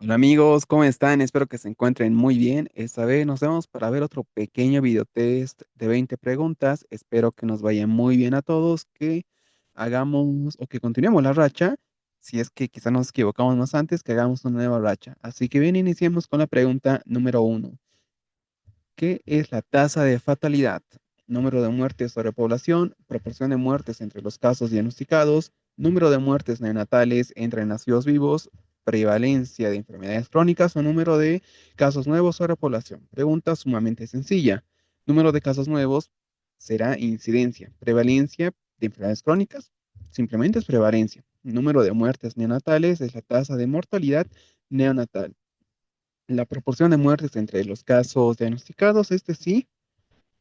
Hola amigos, ¿cómo están? Espero que se encuentren muy bien. Esta vez nos vemos para ver otro pequeño videotest de 20 preguntas. Espero que nos vaya muy bien a todos, que hagamos o que continuemos la racha. Si es que quizá nos equivocamos más antes, que hagamos una nueva racha. Así que bien, iniciemos con la pregunta número uno. ¿Qué es la tasa de fatalidad? Número de muertes sobre población, proporción de muertes entre los casos diagnosticados, número de muertes neonatales entre nacidos vivos, prevalencia de enfermedades crónicas o número de casos nuevos sobre población. Pregunta sumamente sencilla. Número de casos nuevos será incidencia. Prevalencia de enfermedades crónicas simplemente es prevalencia. Número de muertes neonatales es la tasa de mortalidad neonatal. La proporción de muertes entre los casos diagnosticados, este sí,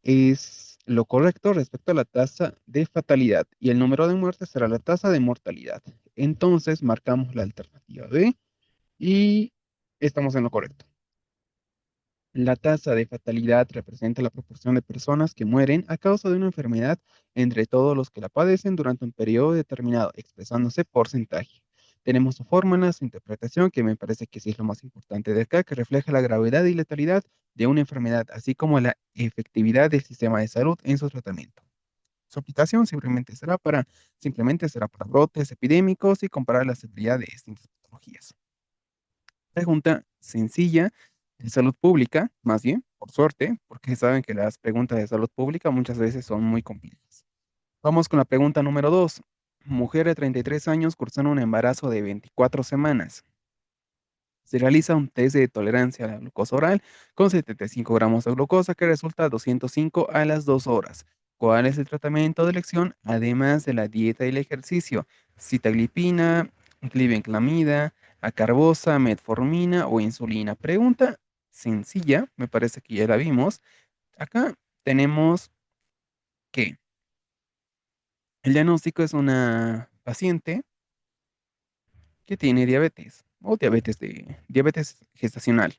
es lo correcto respecto a la tasa de fatalidad y el número de muertes será la tasa de mortalidad. Entonces marcamos la alternativa B y estamos en lo correcto. La tasa de fatalidad representa la proporción de personas que mueren a causa de una enfermedad entre todos los que la padecen durante un periodo determinado, expresándose porcentaje. Tenemos su fórmula, su interpretación, que me parece que sí es lo más importante de acá, que refleja la gravedad y letalidad de una enfermedad, así como la efectividad del sistema de salud en su tratamiento. Su aplicación simplemente será para brotes epidémicos y comparar la severidad de distintas patologías. Pregunta sencilla de salud pública, más bien, por suerte, porque saben que las preguntas de salud pública muchas veces son muy complejas. Vamos con la pregunta número 2. Mujer de 33 años cursando un embarazo de 24 semanas. Se realiza un test de tolerancia a la glucosa oral con 75 gramos de glucosa que resulta 205 a las 2 horas. ¿Cuál es el tratamiento de elección además de la dieta y el ejercicio? Sitaglipina, glibenclamida, acarbosa, metformina o insulina. Pregunta sencilla, me parece que ya la vimos. Acá tenemos que el diagnóstico es una paciente que tiene diabetes o diabetes gestacional.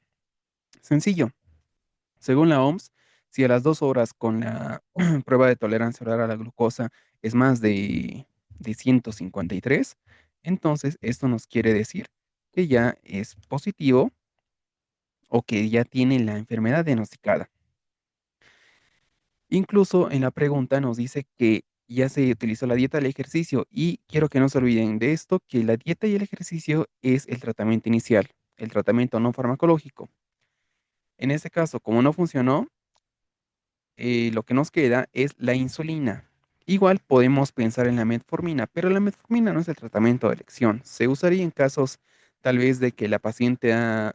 Sencillo. Según la OMS, si a las 2 horas con la prueba de tolerancia oral a la glucosa es más de 153, entonces esto nos quiere decir que ya es positivo o que ya tiene la enfermedad diagnosticada. Incluso en la pregunta nos dice que ya se utilizó la dieta y el ejercicio y quiero que no se olviden de esto, que la dieta y el ejercicio es el tratamiento inicial, el tratamiento no farmacológico. En este caso, como no funcionó, lo que nos queda es la insulina. Igual podemos pensar en la metformina, pero la metformina no es el tratamiento de elección. Se usaría en casos tal vez de que la paciente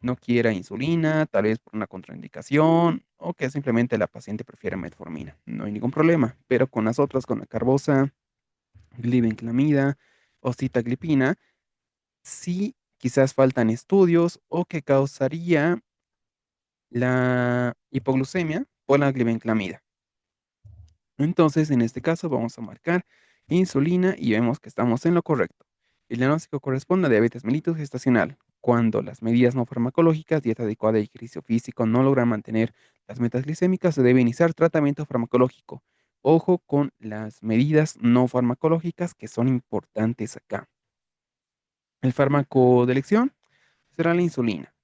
no quiera insulina, tal vez por una contraindicación o que simplemente la paciente prefiere metformina. No hay ningún problema, pero con las otras, con la carbosa, glibenclamida o sitaglipina, sí quizás faltan estudios o que causaría la hipoglucemia por la glibenclamida. Entonces, en este caso, vamos a marcar insulina y vemos que estamos en lo correcto. El diagnóstico corresponde a diabetes mellitus gestacional, cuando las medidas no farmacológicas, dieta adecuada y ejercicio físico no logran mantener las metas glicémicas, se debe iniciar tratamiento farmacológico. Ojo con las medidas no farmacológicas que son importantes acá. El fármaco de elección será la insulina,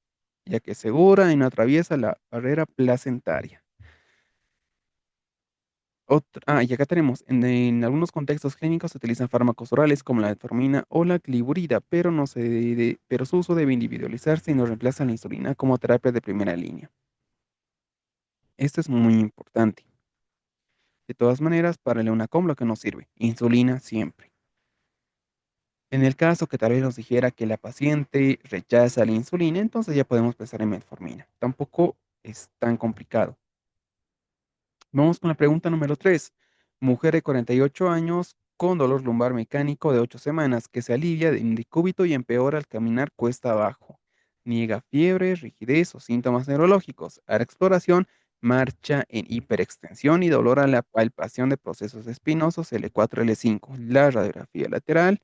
ya que es segura y no atraviesa la barrera placentaria. Y acá tenemos, en algunos contextos clínicos se utilizan fármacos orales como la metformina o la gliburida, pero su uso debe individualizarse y no reemplaza la insulina como terapia de primera línea. Esto es muy importante. De todas maneras, para una lo que nos sirve, insulina siempre. En el caso que tal vez nos dijera que la paciente rechaza la insulina, entonces ya podemos pensar en metformina. Tampoco es tan complicado. Vamos con la pregunta número 3. Mujer de 48 años con dolor lumbar mecánico de 8 semanas que se alivia de decúbito y empeora al caminar cuesta abajo. Niega fiebre, rigidez o síntomas neurológicos. Hará exploración, marcha en hiperextensión y dolor a la palpación de procesos espinosos L4, L5. La radiografía lateral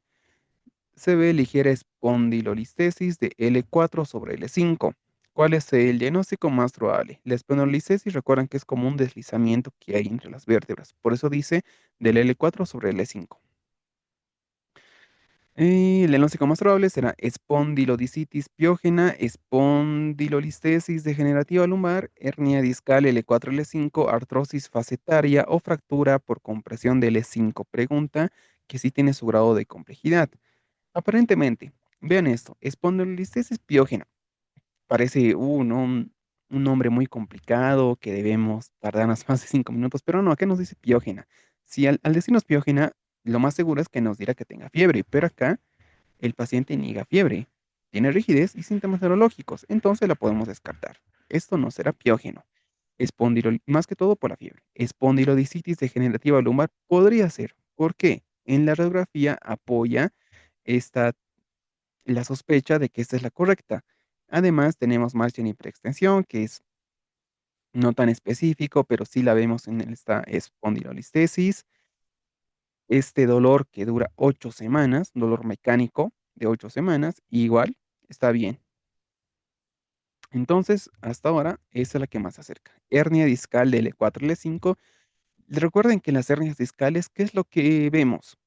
se ve ligera espondilolistesis de L4 sobre L5. ¿Cuál es el diagnóstico más probable? La espondilolistesis, recuerdan que es como un deslizamiento que hay entre las vértebras. Por eso dice del L4 sobre L5. El diagnóstico más probable será espondilodicitis piógena, espondilolistesis degenerativa lumbar, hernia discal L4, L5, artrosis facetaria o fractura por compresión de L5. Pregunta que sí tiene su grado de complejidad. Aparentemente, vean esto, espondilolistesis piógena. Parece, ¿no? Un nombre muy complicado que debemos tardarnos más de 5 minutos, pero no, acá nos dice piógena. Si al decirnos piógena, lo más seguro es que nos dirá que tenga fiebre, pero acá el paciente niega fiebre, tiene rigidez y síntomas neurológicos, entonces la podemos descartar. Esto no será piógeno. Más que todo por la fiebre. Espondilodicitis degenerativa lumbar podría ser. ¿Por qué? En la radiografía apoya esta, la sospecha de que esta es la correcta. Además, tenemos margen hiperextensión, que es no tan específico, pero sí la vemos en esta espondilolistesis. Este dolor que dura 8 semanas, dolor mecánico de 8 semanas, igual está bien. Entonces, hasta ahora, esa es la que más se acerca. Hernia discal de L4, L5. Recuerden que en las hernias discales, ¿qué es lo que vemos?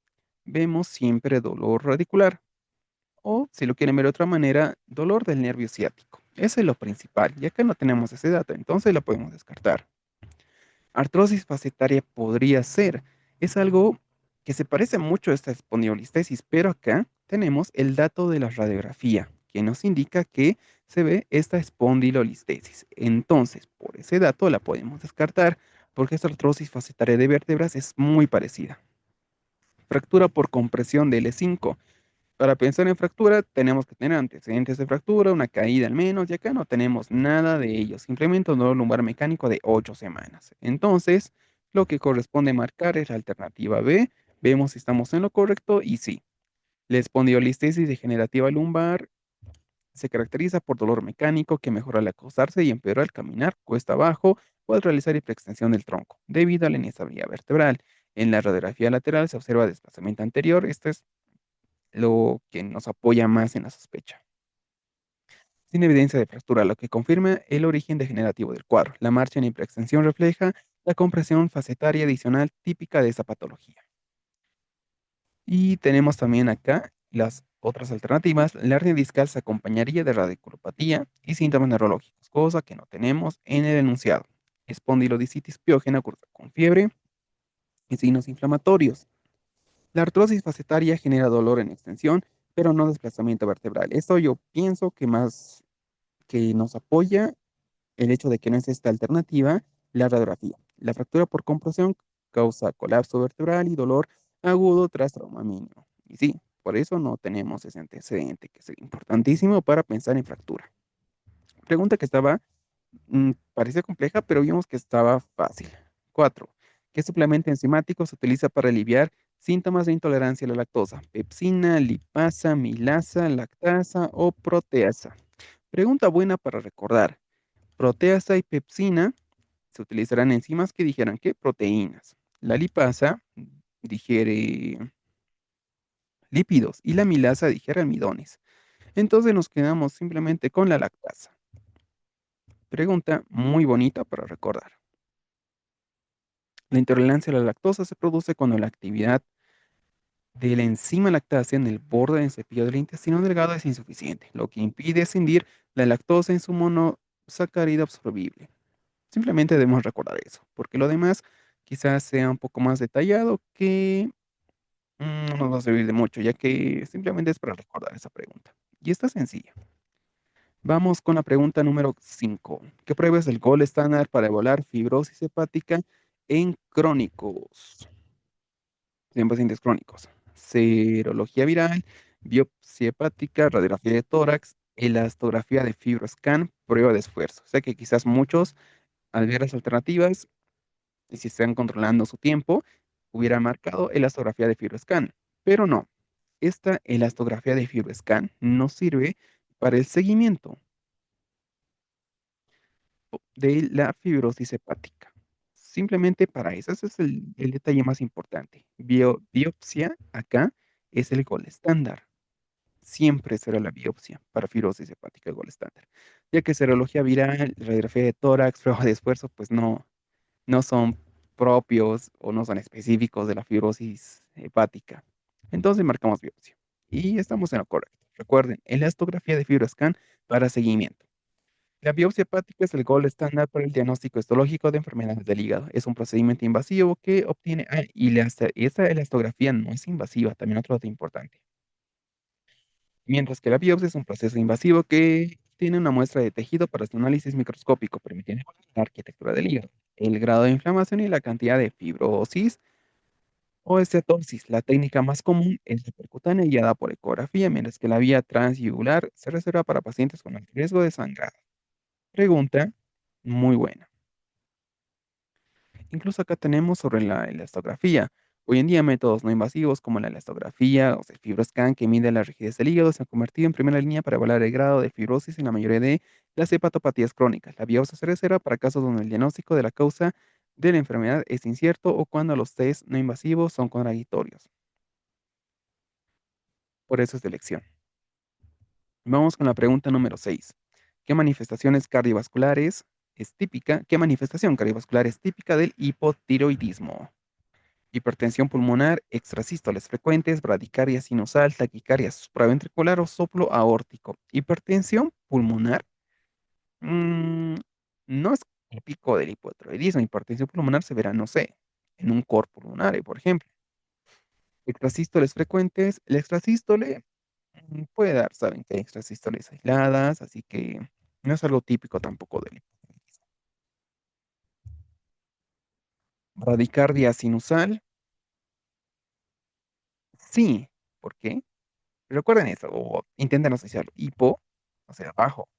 Vemos siempre dolor radicular o, si lo quieren ver de otra manera, dolor del nervio ciático. Eso es lo principal, ya que no tenemos ese dato, entonces lo podemos descartar. Artrosis facetaria podría ser. Es algo que se parece mucho a esta espondilolistesis, pero acá tenemos el dato de la radiografía, que nos indica que se ve esta espondilolistesis. Entonces, por ese dato la podemos descartar, porque esta artrosis facetaria de vértebras es muy parecida. Fractura por compresión de L5. Para pensar en fractura, tenemos que tener antecedentes de fractura, una caída al menos, y acá no tenemos nada de ello, simplemente un dolor lumbar mecánico de 8 semanas. Entonces, lo que corresponde marcar es la alternativa B. Vemos si estamos en lo correcto y sí. La espondilolistesis degenerativa lumbar se caracteriza por dolor mecánico que mejora al acostarse y empeora al caminar cuesta abajo o al realizar hiperextensión del tronco, debido a la inestabilidad vertebral. En la radiografía lateral se observa desplazamiento anterior. Esto es lo que nos apoya más en la sospecha. Sin evidencia de fractura, lo que confirma el origen degenerativo del cuadro. La marcha en hiperextensión refleja la compresión facetaria adicional típica de esta patología. Y tenemos también acá las otras alternativas. La hernia discal se acompañaría de radiculopatía y síntomas neurológicos, cosa que no tenemos en el enunciado. Espondilodicitis piógena cursa con fiebre y signos inflamatorios. La artrosis facetaria genera dolor en extensión, pero no desplazamiento vertebral. Esto yo pienso que más que nos apoya el hecho de que no es esta alternativa, la radiografía. La fractura por compresión causa colapso vertebral y dolor agudo tras trauma mínimo. Y sí, por eso no tenemos ese antecedente, que es importantísimo para pensar en fractura. Pregunta que estaba, parecía compleja, pero vimos que estaba fácil. 4. ¿Qué suplemento enzimático se utiliza para aliviar síntomas de intolerancia a la lactosa? Pepsina, lipasa, milasa, lactasa o proteasa. Pregunta buena para recordar. Proteasa y pepsina se utilizarán enzimas que dijeran que proteínas. La lipasa digiere lípidos y la milasa digiere almidones. Entonces nos quedamos simplemente con la lactasa. Pregunta muy bonita para recordar. La intolerancia a la lactosa se produce cuando la actividad de la enzima lactasa en el borde del cepillo del intestino delgado es insuficiente, lo que impide escindir la lactosa en su monosacárido absorbible. Simplemente debemos recordar eso, porque lo demás quizás sea un poco más detallado que no nos va a servir de mucho, ya que simplemente es para recordar esa pregunta. Y está sencilla. Vamos con la pregunta número 5. ¿Qué prueba es el gol estándar para evaluar fibrosis hepática en crónicos? En pacientes crónicos. Serología viral, biopsia hepática, radiografía de tórax, elastografía de fibroscan, prueba de esfuerzo. O sea que quizás muchos, al ver las alternativas, y si están controlando su tiempo, hubiera marcado elastografía de FibroScan, pero no. Esta elastografía de FibroScan no sirve para el seguimiento de la fibrosis hepática. Simplemente para eso, ese es el detalle más importante. Biopsia acá es el gol estándar. Siempre será la biopsia para fibrosis hepática el gol estándar. Ya que serología viral, radiografía de tórax, prueba de esfuerzo, pues no son propios o no son específicos de la fibrosis hepática. Entonces marcamos biopsia. Y estamos en lo correcto. Recuerden, elastografía de FibroScan para seguimiento. La biopsia hepática es el gold estándar para el diagnóstico histológico de enfermedades del hígado. Es un procedimiento invasivo que obtiene, esta elastografía no es invasiva, también otro dato importante. Mientras que la biopsia es un proceso invasivo que tiene una muestra de tejido para su análisis microscópico, permitiendo evaluar la arquitectura del hígado, el grado de inflamación y la cantidad de fibrosis o esteatosis. La técnica más común es la percutánea guiada por ecografía, mientras que la vía transyugular se reserva para pacientes con alto riesgo de sangrado. Pregunta muy buena. Incluso acá tenemos sobre la elastografía. Hoy en día, métodos no invasivos como la elastografía o el FibroScan que mide la rigidez del hígado se han convertido en primera línea para evaluar el grado de fibrosis en la mayoría de las hepatopatías crónicas. La biopsia se reserva para casos donde el diagnóstico de la causa de la enfermedad es incierto o cuando los test no invasivos son contradictorios. Por eso es de elección. Vamos con la pregunta número 6. ¿Qué manifestaciones cardiovasculares es típica? ¿Qué manifestación cardiovascular es típica del hipotiroidismo? Hipertensión pulmonar, extrasístoles frecuentes, bradicardia sinusal, taquicardia supraventricular o soplo aórtico. Hipertensión pulmonar mm, no es típico del hipotiroidismo. Hipertensión pulmonar se verá, no sé, en un cor pulmonar, por ejemplo. Extrasístoles frecuentes, el extrasístole puede dar, saben que hay extrasístoles aisladas, así que no es algo típico tampoco del hipotiroidismo. Bradicardia sinusal, sí. ¿Por qué? Recuerden eso, o intenten asociarlo. Hipo, o sea, bajo.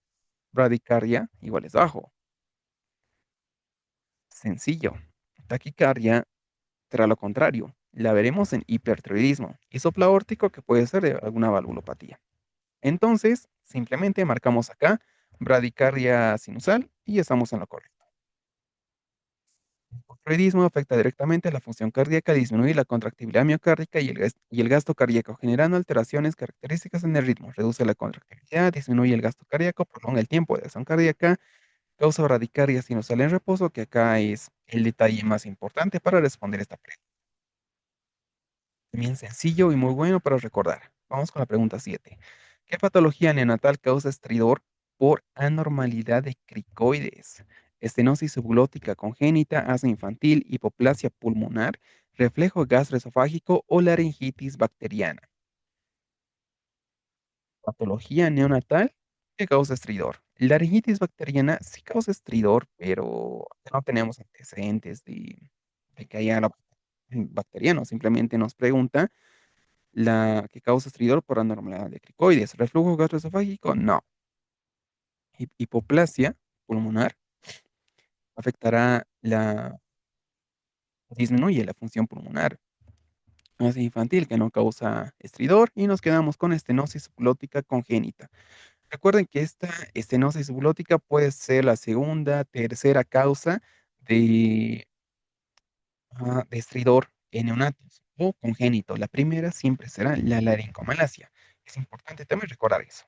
Bradicardia, igual es bajo. Sencillo. Taquicardia será lo contrario. La veremos en hipertiroidismo y soplo aórtico que puede ser de alguna valvulopatía. Entonces, simplemente marcamos acá bradicardia sinusal y estamos en lo correcto. El hipotiroidismo afecta directamente a la función cardíaca, disminuye la contractibilidad miocárdica y el gasto cardíaco, generando alteraciones características en el ritmo. Reduce la contractibilidad, disminuye el gasto cardíaco, prolonga el tiempo de acción cardíaca, causa bradicardia sinusal en reposo, que acá es el detalle más importante para responder esta pregunta. Bien sencillo y muy bueno para recordar. Vamos con la pregunta 7. ¿Qué patología neonatal causa estridor por anormalidad de cricoides? Estenosis subglótica congénita, asma infantil, hipoplasia pulmonar, reflejo gastroesofágico o laringitis bacteriana. Patología neonatal que causa estridor. Laringitis bacteriana sí causa estridor, pero no tenemos antecedentes de que haya bacteriano. Simplemente nos pregunta la que causa estridor por anormalidad de cricoides. ¿Reflujo gastroesofágico? No. Hipoplasia pulmonar afectará disminuye la función pulmonar. Asma infantil que no causa estridor y nos quedamos con estenosis subglótica congénita. Recuerden que esta estenosis subglótica puede ser la segunda, tercera causa de, de estridor en neonatos o congénito. La primera siempre será la laringomalacia. Es importante también recordar eso.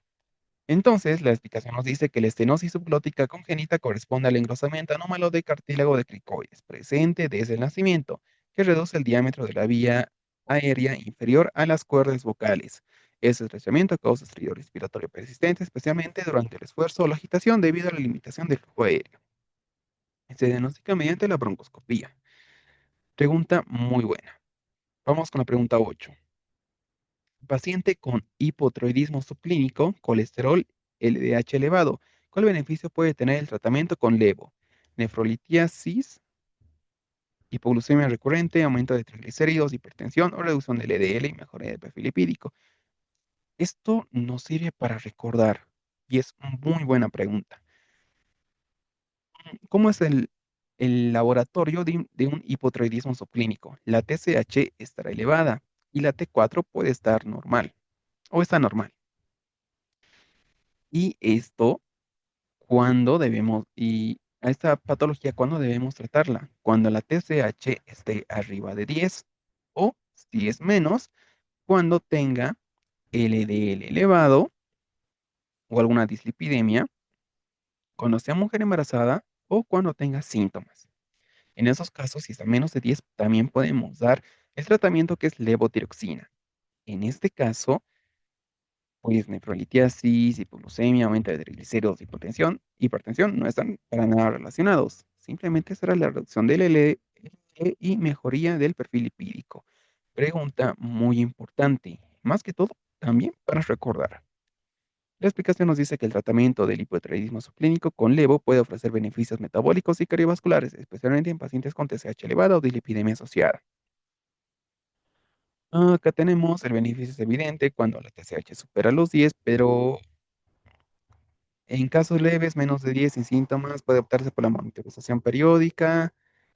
Entonces, la explicación nos dice que la estenosis subglótica congénita corresponde al engrosamiento anómalo de cartílago de cricoides presente desde el nacimiento, que reduce el diámetro de la vía aérea inferior a las cuerdas vocales. Ese estrechamiento causa estridor respiratorio persistente, especialmente durante el esfuerzo o la agitación debido a la limitación del flujo aéreo. Se diagnostica mediante la broncoscopía. Pregunta muy buena. Vamos con la pregunta 8. Paciente con hipotiroidismo subclínico, colesterol LDH elevado. ¿Cuál beneficio puede tener el tratamiento con levo? Nefrolitiasis, hipoglucemia recurrente, aumento de triglicéridos, hipertensión o reducción del LDL y mejora del perfil lipídico. Esto nos sirve para recordar y es muy buena pregunta. ¿Cómo es el laboratorio de un hipotiroidismo subclínico? La TSH estará elevada y la T4 puede estar normal o está normal. Y esto y a esta patología, ¿cuándo debemos tratarla? Cuando la TSH esté arriba de 10 o, si es menos, cuando tenga LDL elevado o alguna dislipidemia, cuando sea mujer embarazada o cuando tenga síntomas. En esos casos, si está menos de 10, también podemos dar el tratamiento que es levotiroxina. En este caso, Pues nefrolitiasis, hipoglucemia, aumento de triglicéridos, hipertensión no están para nada relacionados. Simplemente será la reducción del LDL y mejoría del perfil lipídico. Pregunta muy importante, más que todo, también para recordar. La explicación nos dice que el tratamiento del hipotiroidismo subclínico con levo puede ofrecer beneficios metabólicos y cardiovasculares, especialmente en pacientes con TSH elevada o dislipidemia asociada. Acá tenemos el beneficio es evidente cuando la TSH supera los 10, pero en casos leves, menos de 10 sin síntomas, puede optarse por la monitorización periódica.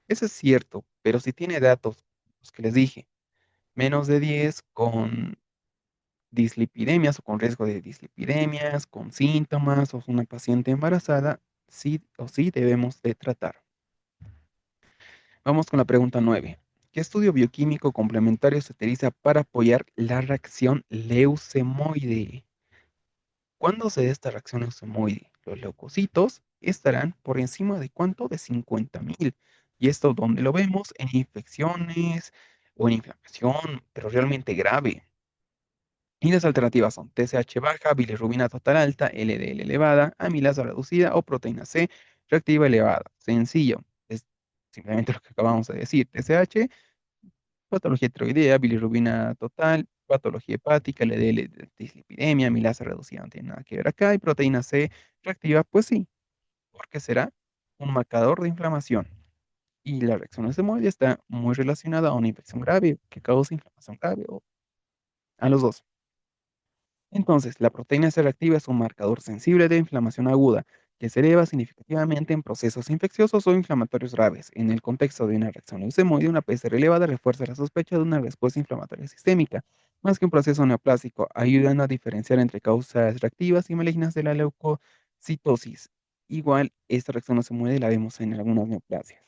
Eso es cierto, pero si tiene datos, los que les dije, menos de 10 con dislipidemias o con riesgo de dislipidemias, con síntomas o una paciente embarazada, sí o sí debemos de tratar. Vamos con la pregunta 9. ¿Qué estudio bioquímico complementario se utiliza para apoyar la reacción leucemoide? ¿Cuándo se da esta reacción leucemoide? Los leucocitos estarán por encima de ¿cuánto? De 50.000. ¿Y esto dónde lo vemos? En infecciones o en inflamación, pero realmente grave. Y las alternativas son TSH baja, bilirrubina total alta, LDL elevada, amilasa reducida o proteína C reactiva elevada. Sencillo, es simplemente lo que acabamos de decir. TSH, patología tiroidea, bilirrubina total, patología hepática, LDL de dislipidemia, amilasa reducida, no tiene nada que ver acá. Y proteína C reactiva, pues sí, porque será un marcador de inflamación. Y la reacción hemolytic está muy relacionada a una infección grave que causa inflamación grave o a los dos. Entonces, la proteína C reactiva es un marcador sensible de inflamación aguda que se eleva significativamente en procesos infecciosos o inflamatorios graves. En el contexto de una reacción leucemoide, una PCR elevada refuerza la sospecha de una respuesta inflamatoria sistémica, más que un proceso neoplásico, ayudando a diferenciar entre causas reactivas y malignas de la leucocitosis. Igual, esta reacción leucemoide la vemos en algunas neoplasias.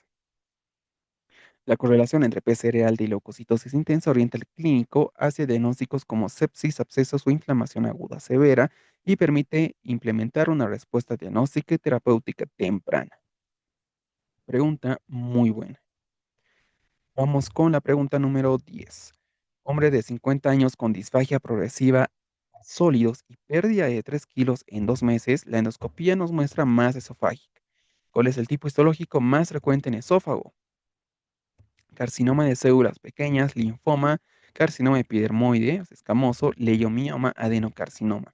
La correlación entre PCR alta y leucocitosis intensa orienta al clínico hacia diagnósticos como sepsis, abscesos o inflamación aguda severa y permite implementar una respuesta diagnóstica y terapéutica temprana. Pregunta muy buena. Vamos con la pregunta número 10. Hombre de 50 años con disfagia progresiva, sólidos y pérdida de 3 kilos en 2 meses, la endoscopía nos muestra más esofágica. ¿Cuál es el tipo histológico más frecuente en esófago? Carcinoma de células pequeñas, linfoma, carcinoma epidermoide, o sea, escamoso, leiomioma, adenocarcinoma.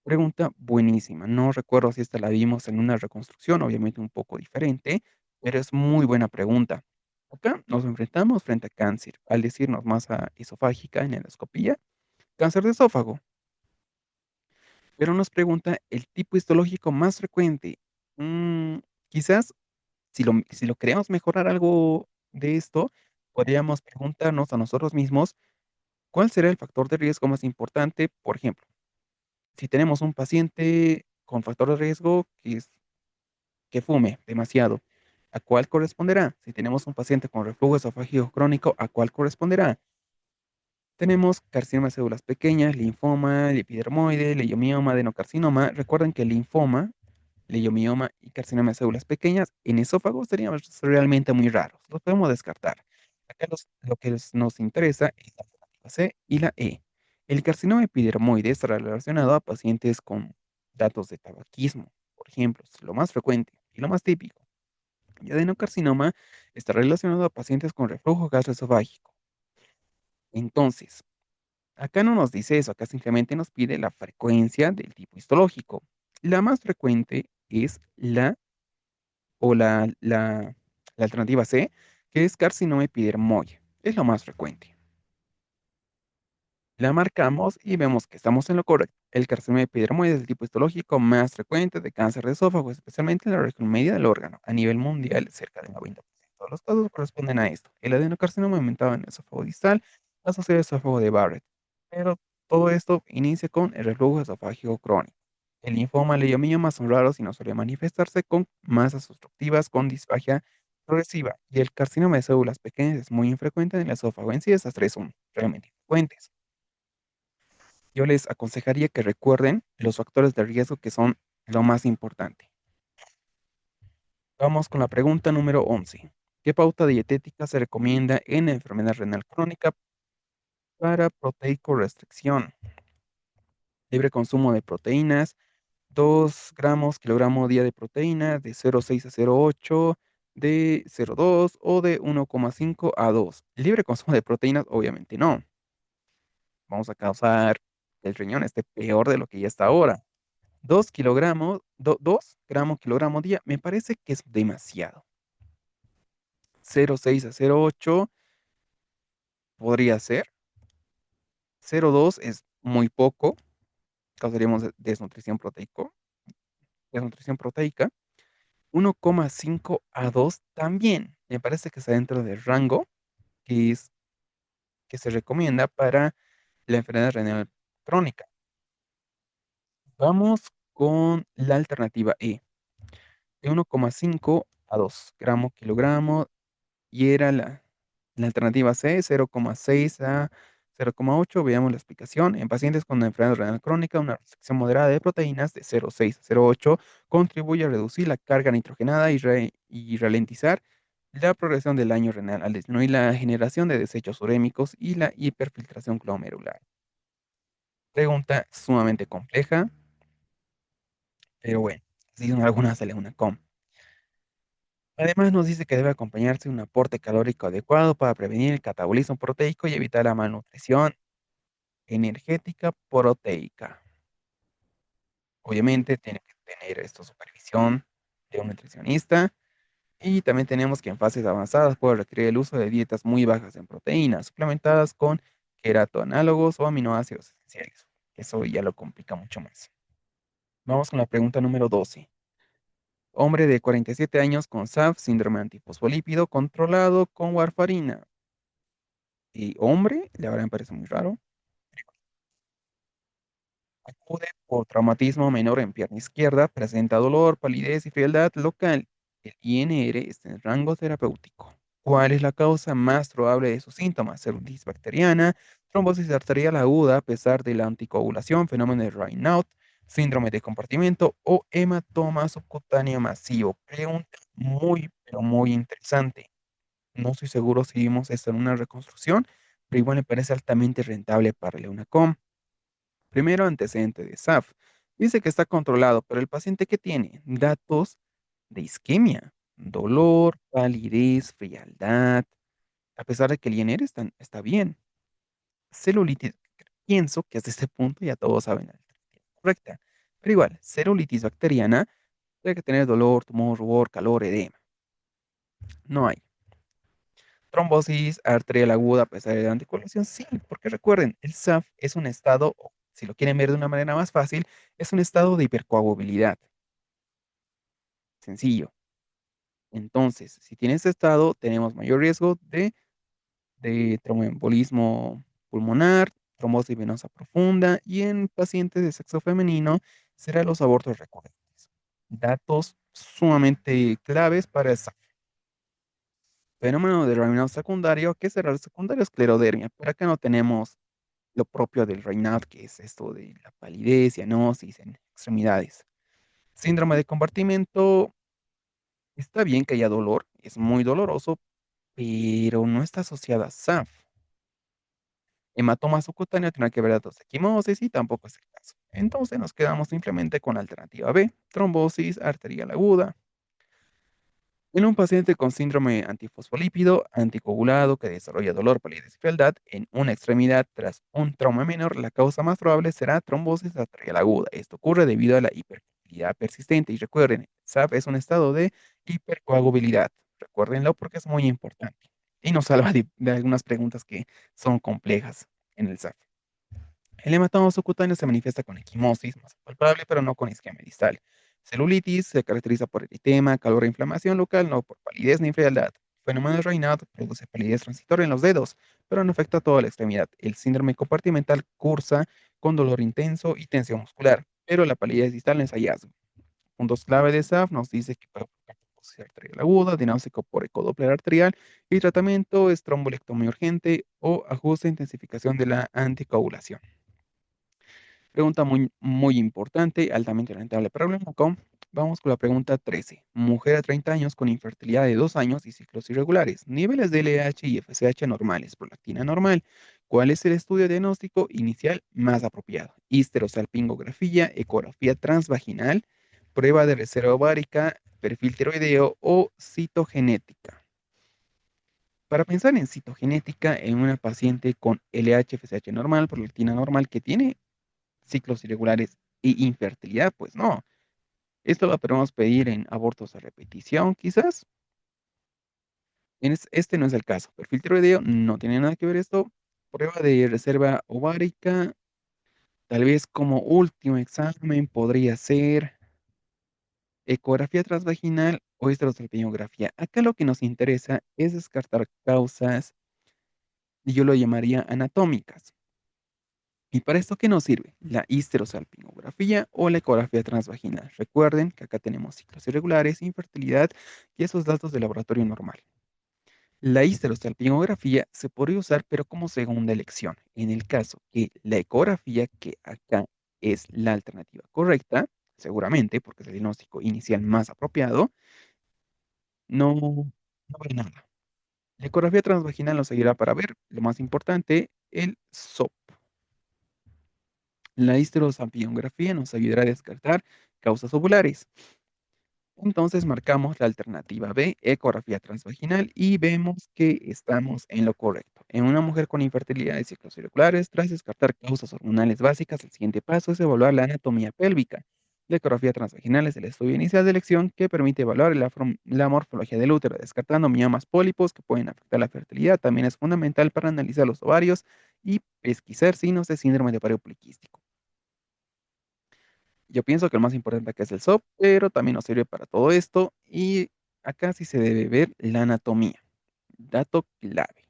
Pregunta buenísima. No recuerdo si esta la vimos en una reconstrucción, obviamente un poco diferente, pero es muy buena pregunta. Acá nos enfrentamos frente a cáncer, al decirnos masa esofágica en endoscopía, cáncer de esófago, pero nos pregunta el tipo histológico más frecuente. Mm, quizás si lo queremos mejorar algo de esto, podríamos preguntarnos a nosotros mismos, ¿cuál será el factor de riesgo más importante? Por ejemplo, si tenemos un paciente con factor de riesgo que fume demasiado, ¿a cuál corresponderá? Si tenemos un paciente con reflujo esofágico crónico, ¿a cuál corresponderá? Tenemos carcinoma de células pequeñas, linfoma, epidermoide, leiomioma, adenocarcinoma. Recuerden que el linfoma, leiomioma y carcinoma de células pequeñas en esófago serían realmente muy raros. Los podemos descartar. Acá lo que nos interesa es la alternativa C y la E. El carcinoma epidermoide está relacionado a pacientes con datos de tabaquismo, por ejemplo, es lo más frecuente y lo más típico. Y adenocarcinoma está relacionado a pacientes con reflujo gastroesofágico. Entonces, acá no nos dice eso, acá simplemente nos pide la frecuencia del tipo histológico. La más frecuente es la alternativa C, que es carcinoma epidermoide. Es lo más frecuente. La marcamos y vemos que estamos en lo correcto. El carcinoma epidermoide es el tipo histológico más frecuente de cáncer de esófago, especialmente en la región media del órgano. A nivel mundial, cerca del 90% de los casos corresponden a esto. El adenocarcinoma aumentado en el esófago distal, asociado al esófago de Barrett. Pero todo esto inicia con el reflujo esofágico crónico. El linfoma, leiomioma son raros y no suele manifestarse con masas obstructivas con disfagia progresiva. Y el carcinoma de células pequeñas es muy infrecuente en el esófago. En sí, esas tres son realmente frecuentes. Yo les aconsejaría que recuerden los factores de riesgo que son lo más importante. Vamos con la pregunta número 11. ¿Qué pauta dietética se recomienda en enfermedad renal crónica para proteico restricción? Libre consumo de proteínas, 2 gramos kilogramo día de proteína, de 0,6 a 0,8, de 0,2 o de 1,5 a 2. Libre consumo de proteínas, obviamente no. Vamos a causar que el riñón esté peor de lo que ya está ahora. 2 kilogramos, 2 gramos kilogramo día, me parece que es demasiado. 0,6 a 0,8 podría ser. 0,2 es muy poco, causaríamos desnutrición proteica. 1,5 a 2 también, me parece que está dentro del rango que es que se recomienda para la enfermedad renal crónica. Vamos con la alternativa E, de 1,5 a 2 gramos kilogramo, y era la alternativa C, 0,6 a 0,8. Veamos la explicación. En pacientes con enfermedad renal crónica, una restricción moderada de proteínas de 0,6 a 0,8 contribuye a reducir la carga nitrogenada y ralentizar la progresión del daño renal al disminuir la generación de desechos urémicos y la hiperfiltración glomerular. Pregunta sumamente compleja, pero bueno, así son algunas de la UNACOM. Además, nos dice que debe acompañarse un aporte calórico adecuado para prevenir el catabolismo proteico y evitar la malnutrición energética proteica. Obviamente, tiene que tener esto supervisión de un nutricionista. Y también tenemos que en fases avanzadas puede requerir el uso de dietas muy bajas en proteínas, suplementadas con queratoanálogos o aminoácidos esenciales. Eso ya lo complica mucho más. Vamos con la pregunta número 12. Hombre de 47 años con SAF, síndrome antifosfolípido, controlado con warfarina. Y hombre, la verdad me parece muy raro. Acude por traumatismo menor en pierna izquierda, presenta dolor, palidez y frialdad local. El INR está en rango terapéutico. ¿Cuál es la causa más probable de sus síntomas? Celulitis bacteriana, trombosis arterial aguda a pesar de la anticoagulación, fenómeno de Raynaud, síndrome de compartimento o hematoma subcutáneo masivo. Pregunta muy, pero muy interesante. No estoy seguro si vimos esto en una reconstrucción, pero igual me parece altamente rentable para la UNACOM. Primero, antecedente de SAF. Dice que está controlado, pero el paciente que tiene datos de isquemia, dolor, palidez, frialdad, a pesar de que el INR está bien. Celulitis, pienso que hasta este punto ya todos saben la alternativa correcta. Pero igual, celulitis bacteriana, tiene que tener dolor, tumor, rubor, calor, edema. No hay. Trombosis arterial aguda a pesar de la anticoagulación, sí, porque recuerden, el SAF es un estado, o si lo quieren ver de una manera más fácil, es un estado de hipercoagulabilidad. Sencillo. Entonces, si tiene ese estado, tenemos mayor riesgo de tromboembolismo pulmonar, trombosis venosa profunda y en pacientes de sexo femenino serán los abortos recurrentes. Datos sumamente claves para el SAF. Fenómeno de Raynaud secundario, ¿qué será el secundario? Esclerodermia. Por acá no tenemos lo propio del Raynaud, que es esto de la palidez, cianosis en extremidades. Síndrome de compartimento, está bien que haya dolor, es muy doloroso, pero no está asociada a SAF. Hematoma subcutáneo tiene que ver datos de quimosis y tampoco es el caso. Entonces nos quedamos simplemente con la alternativa B, trombosis arterial aguda. En un paciente con síndrome antifosfolípido, anticoagulado, que desarrolla dolor, palidez y frialdad en una extremidad tras un trauma menor, la causa más probable será trombosis arterial aguda. Esto ocurre debido a la hipercoagulabilidad persistente. Y recuerden, SAF es un estado de hipercoagulabilidad. Recuérdenlo porque es muy importante. Y nos salva de algunas preguntas que son complejas en el SAF. El hematoma subcutáneo se manifiesta con equimosis, más palpable, pero no con isquemia distal. Celulitis se caracteriza por eritema, calor e inflamación local, no por palidez ni frialdad. Fenómeno de Raynaud produce palidez transitoria en los dedos, pero no afecta a toda la extremidad. El síndrome compartimental cursa con dolor intenso y tensión muscular, pero la palidez distal no es hallazgo. Puntos clave de SAF nos dice que puede provocar trombosis arterial aguda, diagnóstico por ecodoppler arterial y tratamiento es trombolectomía urgente o ajuste e intensificación de la anticoagulación. Pregunta muy, muy importante, altamente rentable para Blanco. Vamos con la pregunta 13. Mujer de 30 años con infertilidad de 2 años y ciclos irregulares. Niveles de LH y FSH normales. Prolactina normal. ¿Cuál es el estudio diagnóstico inicial más apropiado? Histerosalpingografía, ecografía transvaginal, prueba de reserva ovárica, perfil tiroideo o citogenética. Para pensar en citogenética en una paciente con LH-FSH normal, prolactina normal, que tiene ciclos irregulares e infertilidad, pues no. Esto lo podemos pedir en abortos a repetición, quizás. Este no es el caso. Perfil tiroideo no tiene nada que ver esto. Prueba de reserva ovárica, tal vez como último examen podría ser ecografía transvaginal o histerosalpingografía. Acá lo que nos interesa es descartar causas, y yo lo llamaría anatómicas. ¿Y para esto qué nos sirve? La histerosalpingografía o la ecografía transvaginal. Recuerden que acá tenemos ciclos irregulares, infertilidad y esos datos de laboratorio normal. La histerosalpingografía se podría usar, pero como segunda elección, en el caso que la ecografía, que acá es la alternativa correcta, seguramente, porque es el diagnóstico inicial más apropiado, no vale nada. La ecografía transvaginal nos ayudará para ver, lo más importante, el SOP. La histerosalpingografía nos ayudará a descartar causas ovulares. Entonces marcamos la alternativa B, ecografía transvaginal, y vemos que estamos en lo correcto. En una mujer con infertilidad de ciclos irregulares, tras descartar causas hormonales básicas, el siguiente paso es evaluar la anatomía pélvica. La ecografía transvaginal es el estudio inicial de elección que permite evaluar la morfología del útero, descartando miomas pólipos que pueden afectar la fertilidad. También es fundamental para analizar los ovarios y pesquisar signos de síndrome de ovario poliquístico. Yo pienso que el más importante acá es el SOP, pero también nos sirve para todo esto. Y acá sí se debe ver la anatomía. Dato clave.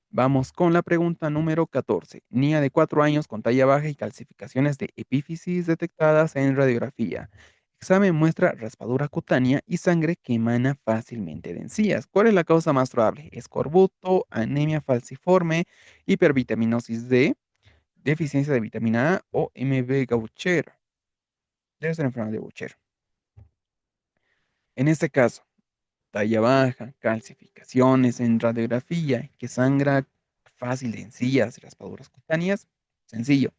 Vamos con la pregunta número 14. Niña de 4 años con talla baja y calcificaciones de epífisis detectadas en radiografía. Examen muestra raspadura cutánea y sangre que emana fácilmente de encías. ¿Cuál es la causa más probable? Escorbuto, anemia falciforme, hipervitaminosis D, deficiencia de vitamina A o MB Gaucher. Debe ser enfermedad de Gaucher. En este caso, talla baja, calcificaciones en radiografía, que sangra fácil de encías y raspaduras cutáneas, sencillo.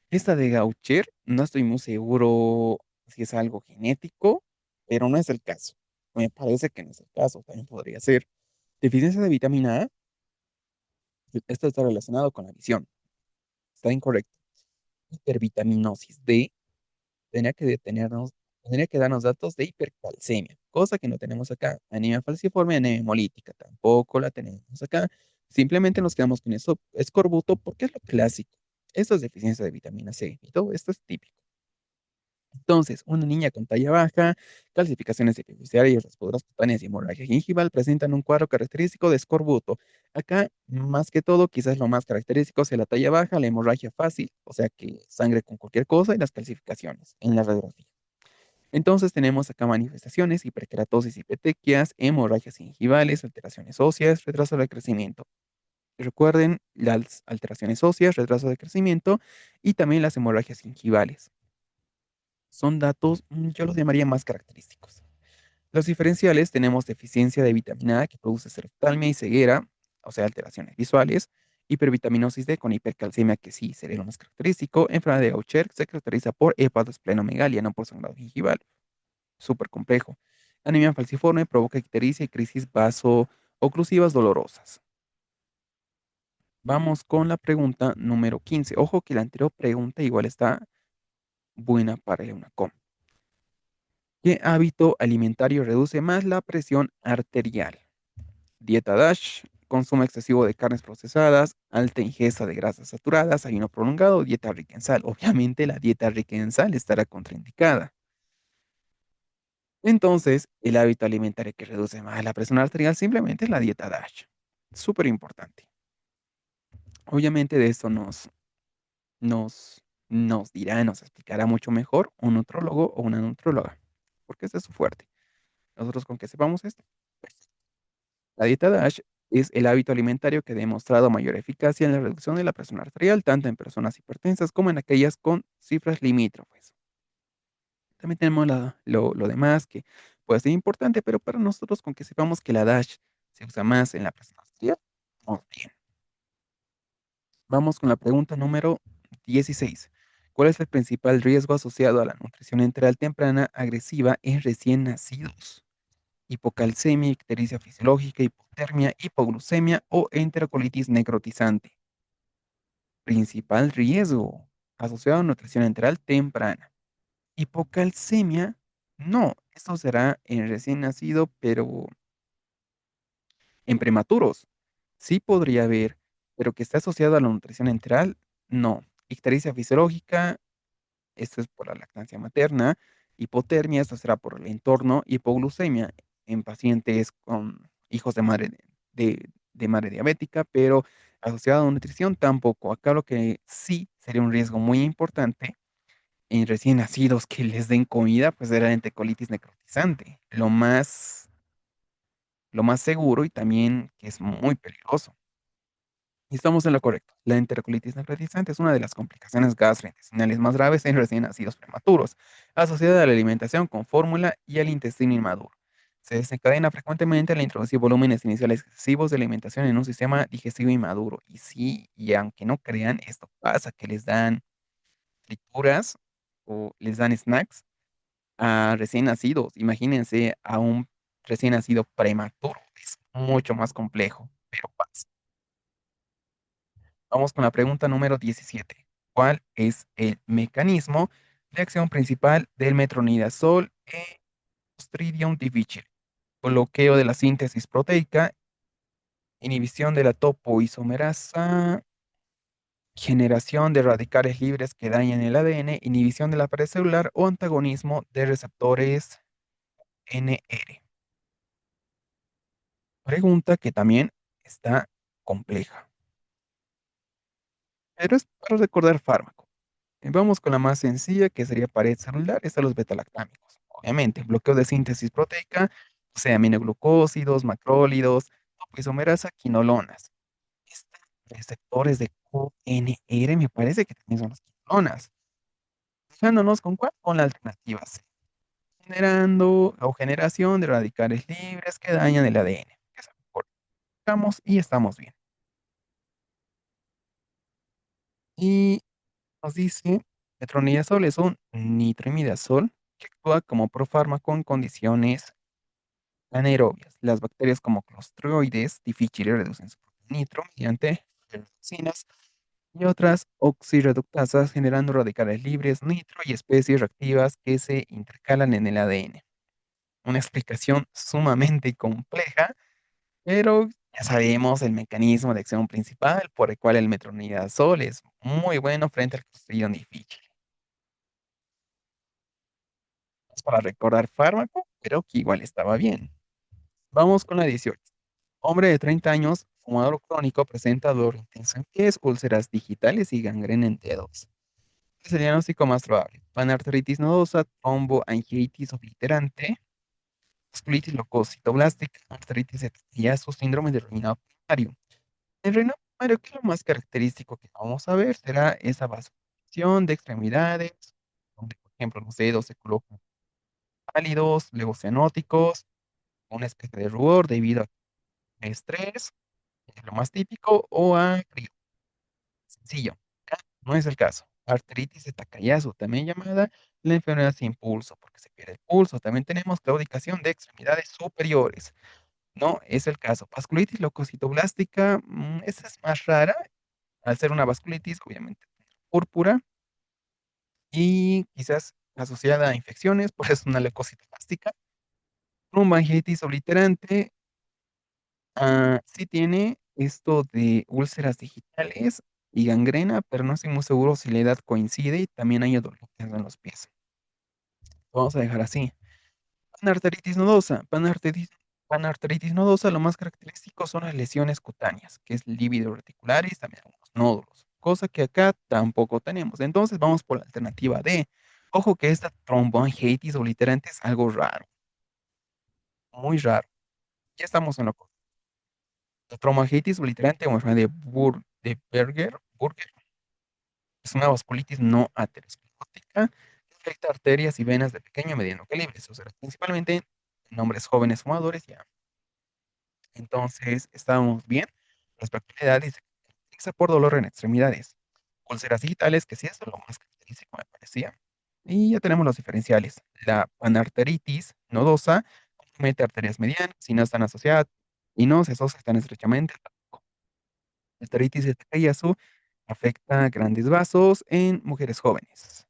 Esta de Gaucher, no estoy muy seguro si es algo genético, pero no es el caso. Me parece que no es el caso, también podría ser. Deficiencia de vitamina A, esto está relacionado con la visión, está incorrecto. Hipervitaminosis D, tendría que darnos datos de hipercalcemia, cosa que no tenemos acá. Anemia falciforme, anemia hemolítica, tampoco la tenemos acá. Simplemente nos quedamos con eso, escorbuto, porque es lo clásico. Esto es deficiencia de vitamina C y todo esto es típico. Entonces, una niña con talla baja, calcificaciones epifisiarias, raspaduras cutáneas y hemorragia gingival presentan un cuadro característico de escorbuto. Acá, más que todo, quizás lo más característico sea la talla baja, la hemorragia fácil, o sea que sangre con cualquier cosa, y las calcificaciones en la radiografía. Entonces tenemos acá manifestaciones, hiperkeratosis y petequias, hemorragias gingivales, alteraciones óseas, retraso del crecimiento. Recuerden las alteraciones óseas, retraso de crecimiento y también las hemorragias gingivales. Son datos, yo los llamaría más característicos. Los diferenciales tenemos deficiencia de vitamina A que produce seroftalmia y ceguera, o sea, alteraciones visuales, hipervitaminosis D con hipercalcemia que sí sería lo más característico, enfermedad de Gaucher se caracteriza por hepatosplenomegalia, no por sangrado gingival, súper complejo. Anemia falciforme provoca ictericia y crisis vaso-oclusivas dolorosas. Vamos con la pregunta número 15. Ojo que la anterior pregunta igual está buena para el EUNACOM. ¿Qué hábito alimentario reduce más la presión arterial? Dieta DASH, consumo excesivo de carnes procesadas, alta ingesta de grasas saturadas, ayuno prolongado, dieta rica en sal. Obviamente la dieta rica en sal estará contraindicada. Entonces, el hábito alimentario que reduce más la presión arterial simplemente es la dieta DASH. Súper importante. Obviamente de esto nos, nos dirá, nos explicará mucho mejor un nutrólogo o una nutróloga, porque ese es su fuerte. Nosotros con que sepamos esto, pues, la dieta DASH es el hábito alimentario que ha demostrado mayor eficacia en la reducción de la presión arterial, tanto en personas hipertensas como en aquellas con cifras limítrofes. También tenemos lo demás que puede ser importante, pero para nosotros con que sepamos que la DASH se usa más en la presión arterial, vamos bien. Vamos con la pregunta número 16. ¿Cuál es el principal riesgo asociado a la nutrición enteral temprana agresiva en recién nacidos? Hipocalcemia, ictericia fisiológica, hipotermia, hipoglucemia o enterocolitis necrotizante. Principal riesgo asociado a nutrición enteral temprana. Hipocalcemia, no, esto será en recién nacido, pero en prematuros. Sí podría haber, pero que esté asociado a la nutrición enteral, no. Ictericia fisiológica, esto es por la lactancia materna. Hipotermia, esto será por el entorno. Hipoglucemia en pacientes con hijos de madre diabética, pero asociado a nutrición tampoco. Acá lo que sí sería un riesgo muy importante en recién nacidos que les den comida, pues era la enterocolitis necrotizante, lo más seguro y también que es muy peligroso. Y estamos en lo correcto. La enterocolitis necrotizante es una de las complicaciones gastrointestinales más graves en recién nacidos prematuros, asociada a la alimentación con fórmula y al intestino inmaduro. Se desencadena frecuentemente al introducir volúmenes iniciales excesivos de alimentación en un sistema digestivo inmaduro. Y sí, y aunque no crean, esto pasa, que les dan frituras o les dan snacks a recién nacidos. Imagínense a un recién nacido prematuro. Es mucho más complejo, pero pasa. Vamos con la pregunta número 17. ¿Cuál es el mecanismo de acción principal del metronidazol en Clostridium difficile? Bloqueo de la síntesis proteica, inhibición de la topoisomerasa, generación de radicales libres que dañan el ADN, inhibición de la pared celular o antagonismo de receptores NR. Pregunta que también está compleja, pero es para recordar fármaco. Vamos con la más sencilla, que sería pared celular, es a los betalactámicos. Obviamente, bloqueo de síntesis proteica, o sea, aminoglucósidos, macrólidos, topoisomerasa, quinolonas. Estos receptores de QNR me parece que también son las quinolonas. Dejándonos con cuál, con la alternativa C. Generando o generación de radicales libres que dañan el ADN. Cortamos y estamos bien. Y nos dice, metronidazol es un nitrimidazol que actúa como profármaco en condiciones anaerobias. Las bacterias como Clostridoides difficile reducen su propio nitro mediante toxinas y otras oxirreductasas generando radicales libres, nitro y especies reactivas que se intercalan en el ADN. Una explicación sumamente compleja, pero ya sabemos el mecanismo de acción principal por el cual el metronidazol es muy bueno frente al Clostridium difficile. Es para recordar fármaco, pero que igual estaba bien. Vamos con la 18. Hombre de 30 años, fumador crónico, presenta dolor intenso en pies, úlceras digitales y gangrena en dedos. ¿Qué sería el diagnóstico más probable? Panarteritis nodosa, tromboangiitis obliterante, vasculitis leucocitoblástica, arteritis de Takayasu, síndrome de reinado primario. El reinado primario, ¿qué es lo más característico que vamos a ver? Será esa vascularización de extremidades, donde, por ejemplo, los dedos se colocan pálidos, luego cianóticos, una especie de rubor debido a estrés, es lo más típico, o a frío. Sencillo. Acá no es el caso. Arteritis de Takayasu, también llamada la enfermedad sin pulso, porque se pierde el pulso. También tenemos claudicación de extremidades superiores. No es el caso. Vasculitis leucocitoblástica, esa es más rara, al ser una vasculitis, obviamente, púrpura y quizás asociada a infecciones, por eso una leucocitoblástica. Tromboangiitis obliterante, sí tiene esto de úlceras digitales y gangrena, pero no estoy muy seguro si la edad coincide y también hay dolor en los pies. Vamos a dejar así. Panarteritis nodosa. Panarteritis nodosa, lo más característico son las lesiones cutáneas, que es lívido reticulares, también algunos nódulos, cosa que acá tampoco tenemos. Entonces vamos por la alternativa D. Ojo que esta tromboangiitis obliterante es algo raro, muy raro. Ya estamos en lo correcto. La tromboangiitis obliterante o enfermedad de Burger es una vasculitis no aterosclerótica que afecta arterias y venas de pequeño y mediano calibre, o sea, principalmente en hombres jóvenes fumadores ya. Entonces, estábamos bien respecto a la edad y caracteriza por dolor en extremidades. Úlceras digitales, que sí es lo más característico, me parecía. Y ya tenemos los diferenciales. La panarteritis nodosa compromete arterias medianas si no están asociadas y no se asocian tan estrechamente. La arteritis de Takayasu afecta grandes vasos en mujeres jóvenes.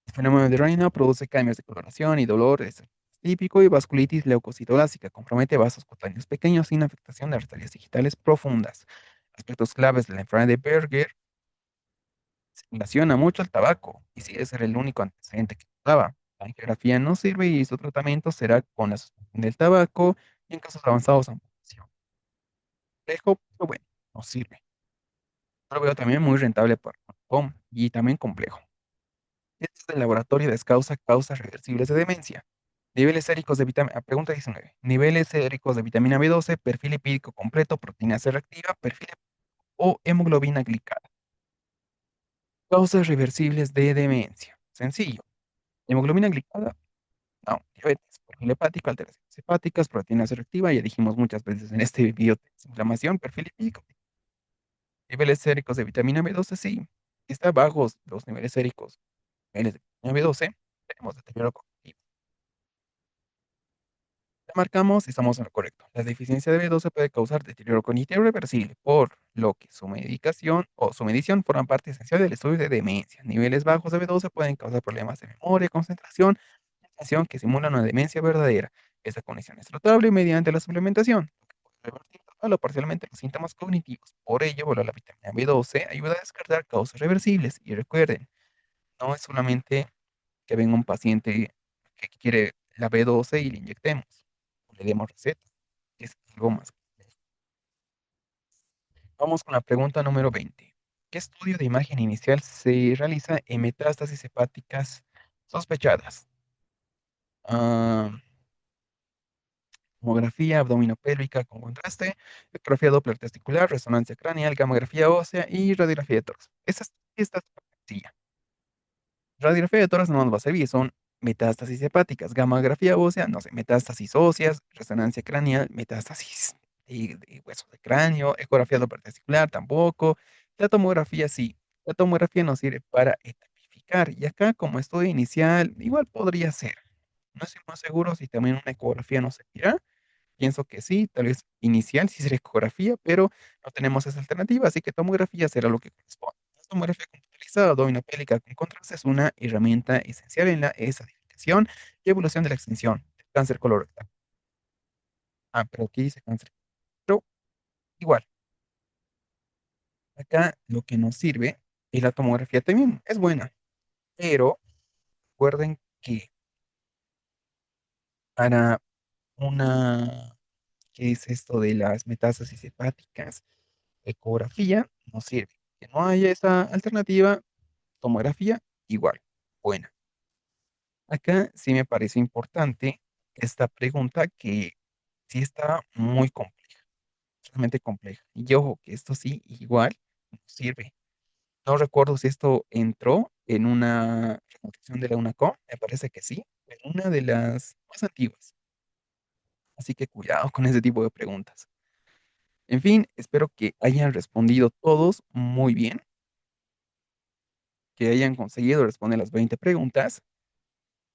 El fenómeno de Raynaud produce cambios de coloración y dolor, es típico, y vasculitis leucocitolásica compromete vasos cutáneos pequeños sin afectación de arterias digitales profundas. Aspectos claves de la enfermedad de Berger se relaciona mucho al tabaco, y si ese era el único antecedente que daba. La angiografía no sirve y su tratamiento será con la suspensión del tabaco y en casos avanzados amputación. Complejo, pero bueno, no sirve. Yo lo veo también muy rentable para com y también complejo. Testes de laboratorio descausa causas reversibles de demencia. Niveles séricos de vitamina, pregunta 19. Niveles séricos de vitamina B12, perfil lipídico completo, proteína C reactiva, perfil o hemoglobina glicada. Causas reversibles de demencia. Sencillo. Hemoglobina glicada, no. Diabetes, perfil hepático, alteraciones hepáticas, proteína C reactiva, ya dijimos muchas veces en este video. Inflamación, perfil lipídico. Niveles séricos de vitamina B12, sí. Si está bajos los niveles séricos, niveles de vitamina B12, tenemos deterioro cognitivo. Ya marcamos y estamos en lo correcto. La deficiencia de B12 puede causar deterioro cognitivo irreversible, por lo que su medicación o su medición forma parte esencial del estudio de demencia. Niveles bajos de B12 pueden causar problemas de memoria, concentración y atención que simulan una demencia verdadera. Esta condición es tratable mediante la suplementación, lo que puede revertir total o parcialmente los síntomas cognitivos. Por ello, la vitamina B12 ayuda a descartar causas reversibles. Y recuerden, no es solamente que venga un paciente que quiere la B12 y le inyectemos, o le demos receta, es algo más complejo. Vamos con la pregunta número 20. ¿Qué estudio de imagen inicial se realiza en metástasis hepáticas sospechadas? Ah, tomografía abdominopélvica con contraste, ecografía Doppler testicular, resonancia craneal, gamografía ósea y radiografía de tórax. Esta es sencilla. Radiografía de tórax no nos va a servir, son metástasis hepáticas, gamografía ósea, no sé, metástasis óseas, resonancia craneal, metástasis de hueso de cráneo, ecografía testicular tampoco, la tomografía sí, la tomografía nos sirve para etipificar y acá como estudio inicial igual podría ser. No estoy más seguro si también una ecografía nos servirá. Pienso que sí, tal vez inicial sí sería ecografía, pero no tenemos esa alternativa, así que tomografía será lo que corresponde. La tomografía computarizada abdominopélica con contraste es una herramienta esencial en la estadificación y evolución de la extensión del cáncer colorectal. Ah, pero aquí dice cáncer. Pero igual, acá lo que nos sirve es la tomografía también, es buena, pero recuerden que para una, ¿qué es esto de las metástasis hepáticas? Ecografía no sirve. Que no haya esa alternativa, tomografía igual, buena. Acá sí me parece importante esta pregunta que sí está muy compleja, realmente compleja. Y ojo, que esto sí igual no sirve. No recuerdo si esto entró en una recomendación de la UNACOM, me parece que sí, en una de las más antiguas. Así que cuidado con ese tipo de preguntas. En fin, espero que hayan respondido todos muy bien, que hayan conseguido responder las 20 preguntas.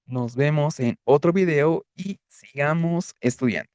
Nos vemos en otro video y sigamos estudiando.